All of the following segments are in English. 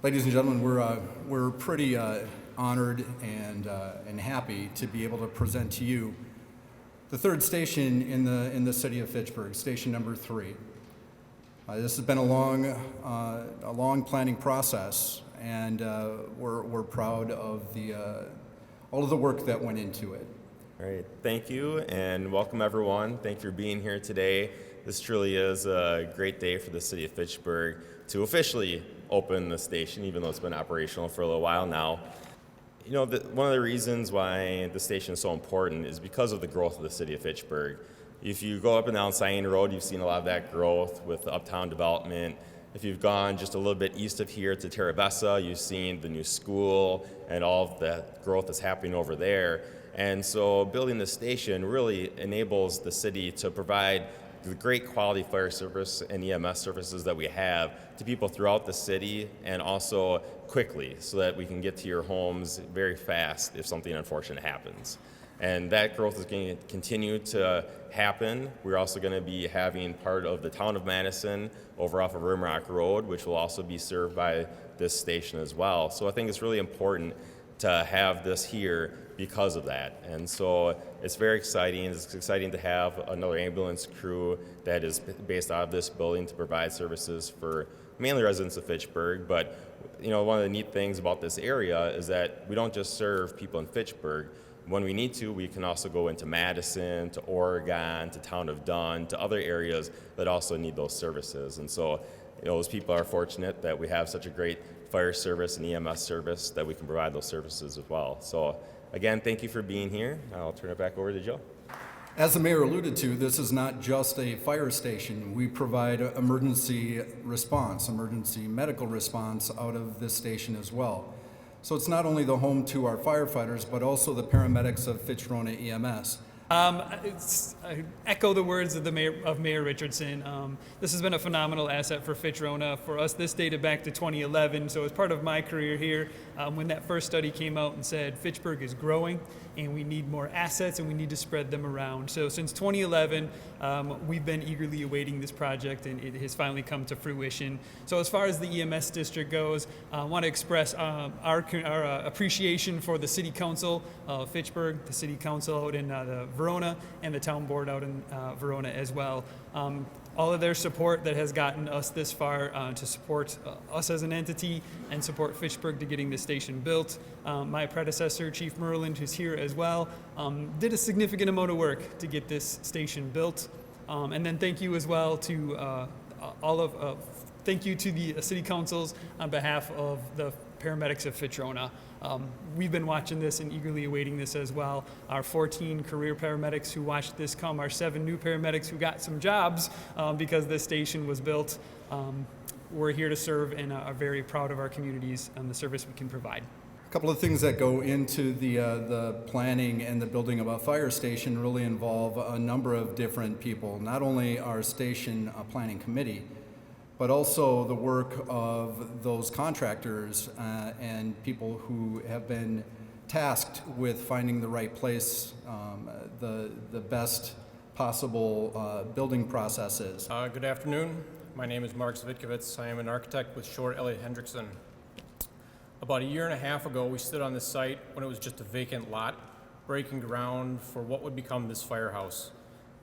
Ladies and gentlemen, we're pretty honored and happy to be able to present to you the third station in the city of Fitchburg, station number 3. This has been a long planning process, and we're proud of all of the work that went into it. All right, thank you and welcome everyone. Thank you for being here today. This truly is a great day for the City of Fitchburg to officially open the station, even though it's been operational for a little while now. You know, one of the reasons why the station is so important is because of the growth of the City of Fitchburg. If you go up and down Cyan Road, you've seen a lot of that growth with the uptown development. If you've gone just a little bit east of here to Terabessa, you've seen the new school and all of that growth that's happening over there. And so building the station really enables the city to provide the great quality fire service and EMS services that we have to people throughout the city, and also quickly, so that we can get to your homes very fast if something unfortunate happens. And that growth is going to continue to happen. We're also going to be having part of the town of Madison over off of Rimrock Road, which will also be served by this station as well. So I think it's really important to have this here because of that. And so it's very exciting. It's exciting to have another ambulance crew that is based out of this building to provide services for mainly residents of Fitchburg. But you know, one of the neat things about this area is that we don't just serve people in Fitchburg. When we need to, we can also go into Madison, to Oregon, to town of Dunn, to other areas that also need those services. And so, you know, those people are fortunate that we have such a great fire service and EMS service that we can provide those services as well. So again, thank you for being here. I'll turn it back over to Joe. As the mayor alluded to, this is not just a fire station. We provide emergency response, emergency medical response out of this station as well. So it's not only the home to our firefighters, but also the paramedics of Fitch-Rona EMS. I echo the words of Mayor Richardson. This has been a phenomenal asset for Fitch-Rona. For us, this dated back to 2011, so as part of my career here, when that first study came out and said Fitchburg is growing and we need more assets and we need to spread them around. So since 2011, we've been eagerly awaiting this project, and it has finally come to fruition. So as far as the EMS district goes, I want to express our appreciation for the City Council of Fitchburg, the City Council out in the Verona, and the town board out in Verona as well. All of their support that has gotten us this far to support us as an entity and support Fitchburg to getting the station built. My predecessor, Chief Merlin, who's here as well, did a significant amount of work to get this station built. And then thank you as well to thank you to the city councils on behalf of the paramedics of Fitch-Rona. We've been watching this and eagerly awaiting this as well. Our 14 career paramedics who watched this come, our 7 new paramedics who got some jobs because this station was built. We're here to serve and are very proud of our communities and the service we can provide. A couple of things that go into the planning and the building of a fire station really involve a number of different people, not only our station planning committee, but also the work of those contractors and people who have been tasked with finding the right place, the best possible building processes. Good afternoon. My name is Mark Zvitkovitz. I am an architect with Short Elliott Hendrickson. About a year and a half ago, we stood on this site when it was just a vacant lot, breaking ground for what would become this firehouse.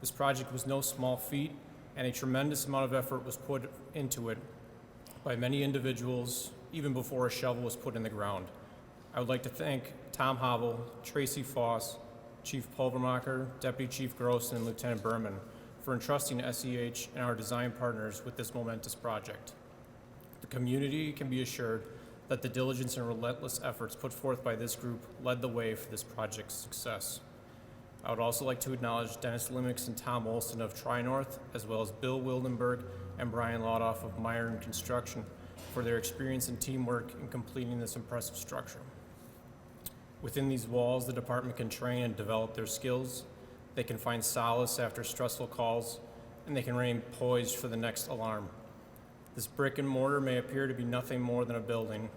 This project was no small feat, and a tremendous amount of effort was put into it by many individuals, even before a shovel was put in the ground. I would like to thank Tom Havel, Tracy Foss, Chief Pulvermacher, Deputy Chief Gross, and Lieutenant Berman for entrusting SEH and our design partners with this momentous project. The community can be assured that the diligence and relentless efforts put forth by this group led the way for this project's success. I would also like to acknowledge Dennis Limix and Tom Olson of Tri-North, as well as Bill Wildenberg and Brian Laudoff of Myron Construction for their experience and teamwork in completing this impressive structure. Within these walls, the department can train and develop their skills, they can find solace after stressful calls, and they can remain poised for the next alarm. This brick and mortar may appear to be nothing more than a building.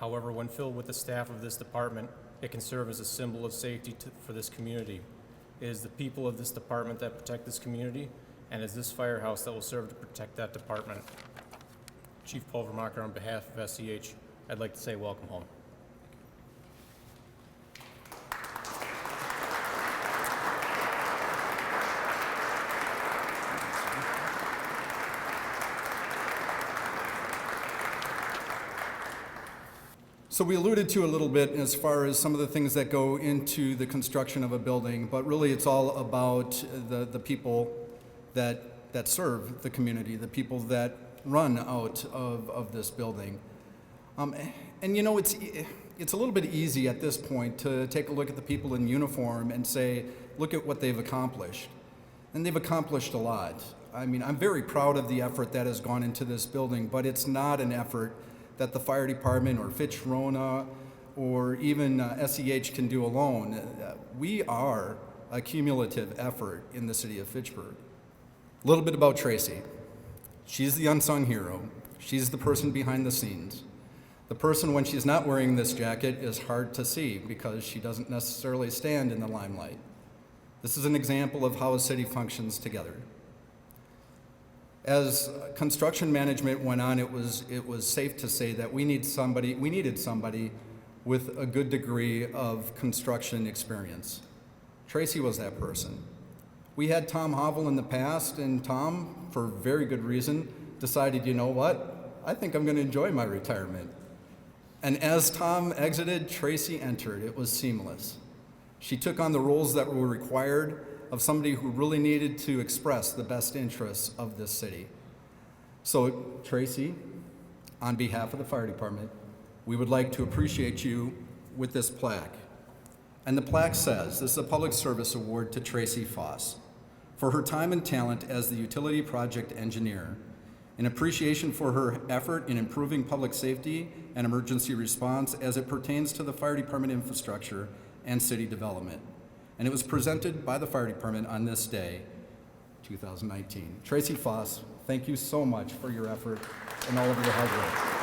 However, when filled with the staff of this department, it can serve as a symbol of safety for this community. It is the people of this department that protect this community, and it is this firehouse that will serve to protect that department. Chief Pulvermacher, on behalf of SEH, I'd like to say welcome home. So we alluded to a little bit as far as some of the things that go into the construction of a building, but really it's all about the people that serve the community, the people that run out of this building. And you know, it's a little bit easy at this point to take a look at the people in uniform and say, look at what they've accomplished. And they've accomplished a lot. I mean, I'm very proud of the effort that has gone into this building, but it's not an effort that the fire department or Fitch-Rona or even SEH can do alone. We are a cumulative effort in the city of Fitchburg. A little bit about Tracy. She's the unsung hero. She's the person behind the scenes. The person, when she's not wearing this jacket, is hard to see because she doesn't necessarily stand in the limelight. This is an example of how a city functions together. As construction management went on, it was safe to say that we needed somebody with a good degree of construction experience. Tracy was that person. We had Tom Hovel in the past, and Tom, for very good reason, decided, you know what, I think I'm going to enjoy my retirement. And as Tom exited, Tracy entered. It was seamless. She took on the roles that were required of somebody who really needed to express the best interests of this city. So, Tracy, on behalf of the fire department, we would like to appreciate you with this plaque. And the plaque says, this is a public service award to Tracy Foss for her time and talent as the utility project engineer, in appreciation for her effort in improving public safety and emergency response as it pertains to the fire department infrastructure and city development. And it was presented by the fire department on this day, 2019. Tracy Foss, thank you so much for your effort and all of your hard work.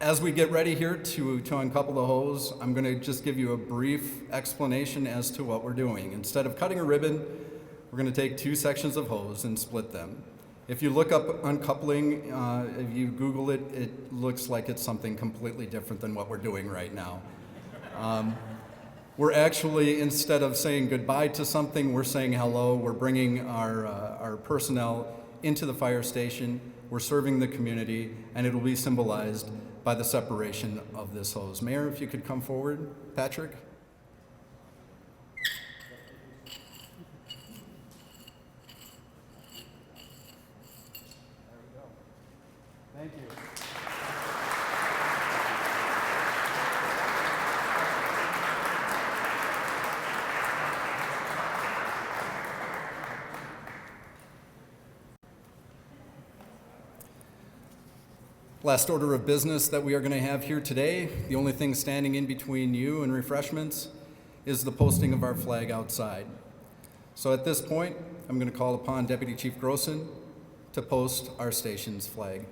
As we get ready here to uncouple the hose, I'm going to just give you a brief explanation as to what we're doing. Instead of cutting a ribbon, we're going to take two sections of hose and split them. If you look up uncoupling, if you Google it, it looks like it's something completely different than what we're doing right now. We're actually, instead of saying goodbye to something, we're saying hello. We're bringing our personnel into the fire station. We're serving the community, and it'll be symbolized by the separation of this hose. Mayor, if you could come forward. Patrick? Thank you. Last order of business that we are going to have here today, the only thing standing in between you and refreshments is the posting of our flag outside. So at this point, I'm going to call upon Deputy Chief Grossen to post our station's flag.